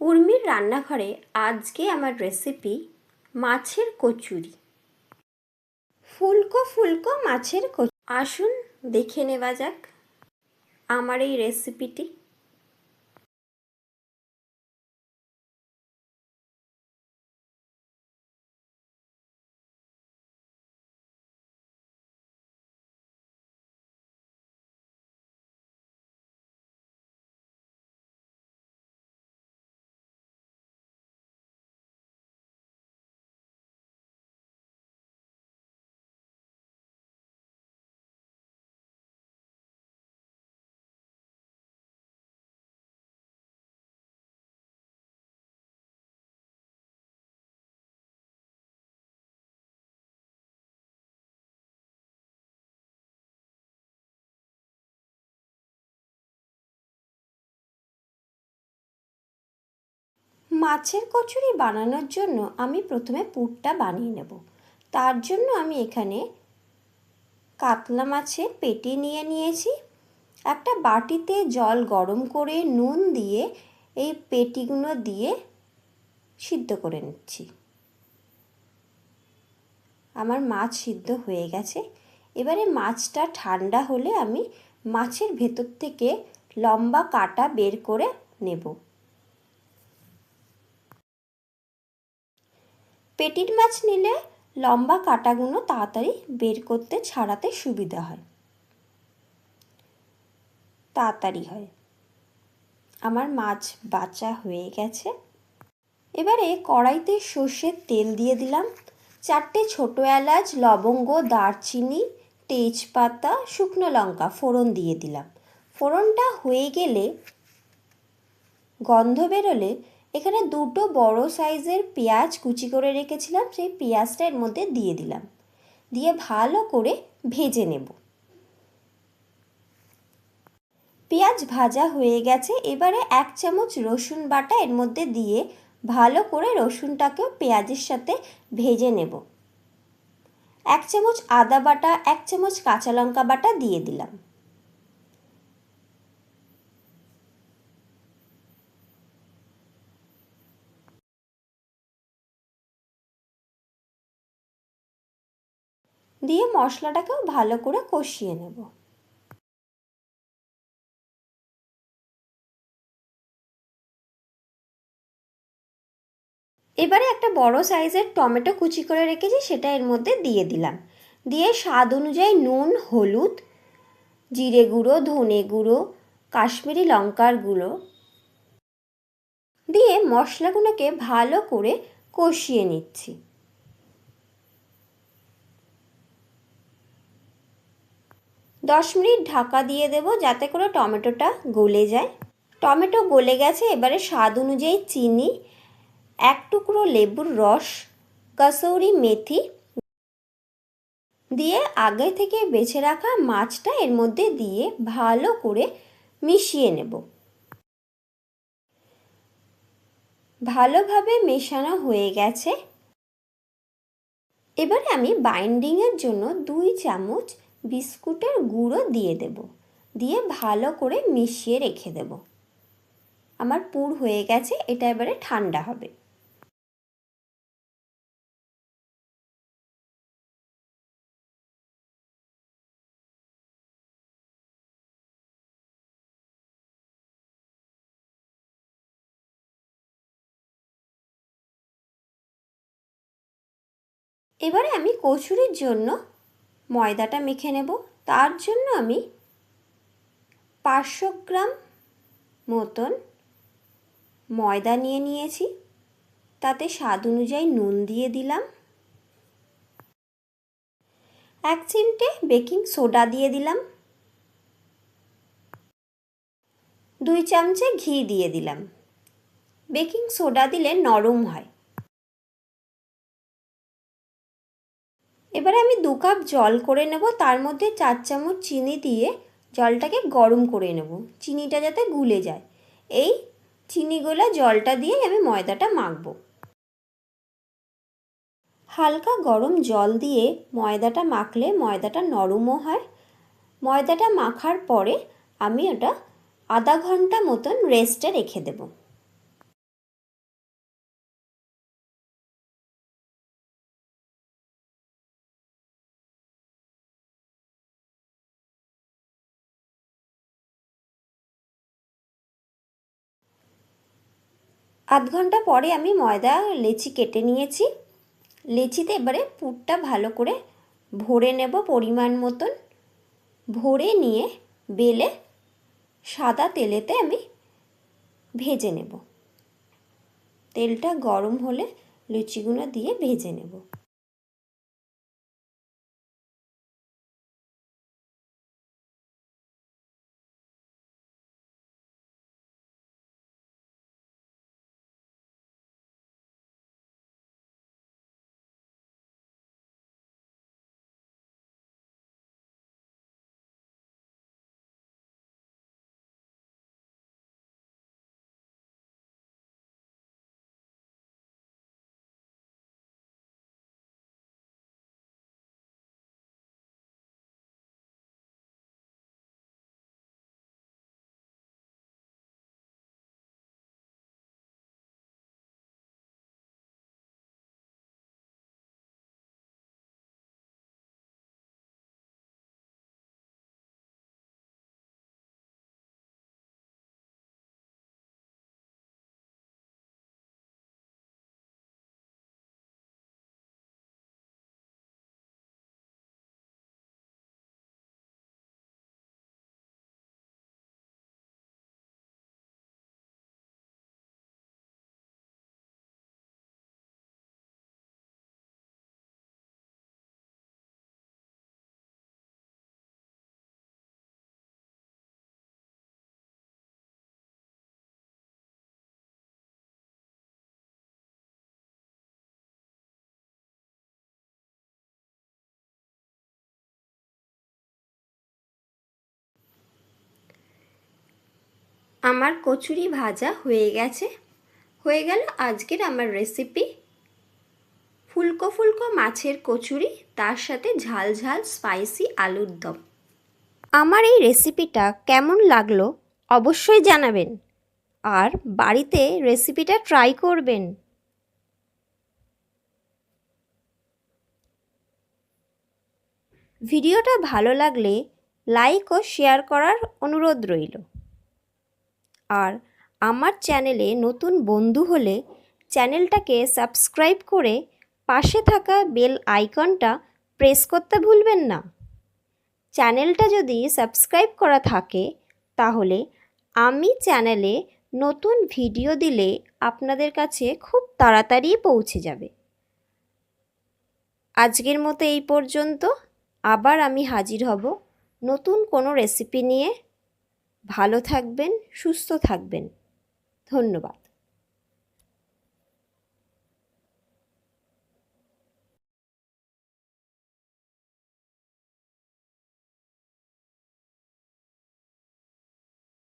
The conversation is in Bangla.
উর্মির রান্নাঘরে আজকে আমার রেসিপি মাছের কচুরি। ফুলকো ফুলকো মাছের কচুরি। আসুন দেখে নেওয়া যাক আমার এই রেসিপিটি। মাছের কচুরি বানানোর জন্য আমি প্রথমে পুরটা বানিয়ে নেব। তার জন্য আমি এখানে কাতলা মাছের পেটি নিয়ে নিয়েছি। একটা বাটিতে জল গরম করে নুন দিয়ে এই পেটিগুলো দিয়ে সিদ্ধ করে নিচ্ছি। আমার মাছ সিদ্ধ হয়ে গেছে। এবারে মাছটা ঠান্ডা হলে আমি মাছের ভেতর থেকে লম্বা কাঁটা বের করে নেব। পেটির মাছ নিলে লম্বা কাঁটাগুলো তাড়াতাড়ি বের করতে ছাড়াতে সুবিধা হয়, তাড়াতাড়ি হয়। আমার মাছ বাছা হয়ে গেছে। এবারে কড়াইতে সর্ষের তেল দিয়ে দিলাম। 4টে ছোটো এলাচ, লবঙ্গ, দারচিনি, তেজপাতা, শুকনো লঙ্কা ফোড়ন দিয়ে দিলাম। ফোড়নটা হয়ে গেলে, গন্ধ বেরোলে এখানে 2টো বড় সাইজের পেঁয়াজ কুচি করে রেখেছিলাম, সেই পেঁয়াজটা এর মধ্যে দিয়ে দিলাম। দিয়ে ভালো করে ভেজে নেব। পেঁয়াজ ভাজা হয়ে গেছে। এবারে 1 চামচ রসুন বাটা এর মধ্যে দিয়ে ভালো করে রসুনটাকেও পেঁয়াজের সাথে ভেজে নেব। 1 চামচ আদা বাটা, 1 চামচ কাঁচা লঙ্কা বাটা দিয়ে দিলাম। দিয়ে মশলাটাকেও ভালো করে কষিয়ে নেব। এবারে একটা বড় সাইজের টমেটো কুচি করে রেখেছি, সেটা এর মধ্যে দিয়ে দিলাম। দিয়ে স্বাদ অনুযায়ী নুন, হলুদ, জিরে গুঁড়ো, ধনে গুঁড়ো, কাশ্মীরি লঙ্কার গুঁড়ো দিয়ে মশলাগুলোকে ভালো করে কষিয়ে নিচ্ছি। দশ মিনিট ঢাকা দিয়ে দেব যাতে করে টমেটোটা গলে যায়। টমেটো গলে গেছে। এবারে স্বাদ অনুযায়ী চিনি, 1 টুকরো লেবুর রস, কসুরি মেথি দিয়ে আগে থেকে বেছে রাখা মাছটা এর মধ্যে দিয়ে ভালো করে মিশিয়ে নেব। ভালোভাবে মেশানো হয়ে গেছে। এবারে আমি বাইন্ডিংয়ের জন্য 2 চামচ বিস্কুটের গুঁড়ো দিয়ে দেব। দিয়ে ভালো করে মিশিয়ে রেখে দেব। আমার পুর হয়ে গেছে। এটা এবারে ঠান্ডা হবে। এবারে আমি কচুরির জন্য ময়দাটা মেখে নেব। তার জন্য আমি 500 গ্রাম মতন ময়দা নিয়ে নিয়েছি। তাতে স্বাদ অনুযায়ী নুন দিয়ে দিলাম। 1 চিমটে বেকিং সোডা দিয়ে দিলাম। 2 চামচে ঘি দিয়ে দিলাম। বেকিং সোডা দিলে নরম হয়। এবারে আমি 2 কাপ জল করে নেব। তার মধ্যে 4 চামচ চিনি দিয়ে জলটাকে গরম করে নেব, চিনিটা যাতে গুলে যায়। এই চিনি গোলা জলটা দিয়ে আমি ময়দাটা মাখবো। হালকা গরম জল দিয়ে ময়দাটা মাখলে ময়দাটা নরমও হয়। ময়দাটা মাখার পরে আমি ওটা আধা ঘন্টা মতন রেস্টে রেখে দেব। আধ ঘন্টা পরে আমি ময়দা লেচি কেটে নিয়েছি। লেচিতে এবারে পুরটা ভালো করে ভরে নেব পরিমাণ মতন। ভরে নিয়ে বেলে সাদা তেলেতে আমি ভেজে নেব। তেলটা গরম হলে লুচিগুলো দিয়ে ভেজে নেব। আমার কচুরি ভাজা হয়ে গেছে। হয়ে গেল আজকের আমার রেসিপি ফুলকো ফুলকো মাছের কচুরি, তার সাথে ঝাল ঝাল স্পাইসি আলুর দম। আমার এই রেসিপিটা কেমন লাগলো অবশ্যই জানাবেন, আর বাড়িতে রেসিপিটা ট্রাই করবেন। ভিডিওটা ভালো লাগলে লাইক ও শেয়ার করার অনুরোধ রইল। আর আমার চ্যানেলে নতুন বন্ধু হলে চ্যানেলটাকে সাবস্ক্রাইব করে পাশে থাকা বেল আইকনটা প্রেস করতে ভুলবেন না। চ্যানেলটা যদি সাবস্ক্রাইব করা থাকে তাহলে আমি চ্যানেলে নতুন ভিডিও দিলে আপনাদের কাছে খুব তাড়াতাড়ি পৌঁছে যাবে। আজকের মতো এই পর্যন্ত। আবার আমি হাজির হব নতুন কোনো রেসিপি নিয়ে। ভালো থাকবেন, সুস্থ থাকবেন। ধন্যবাদ।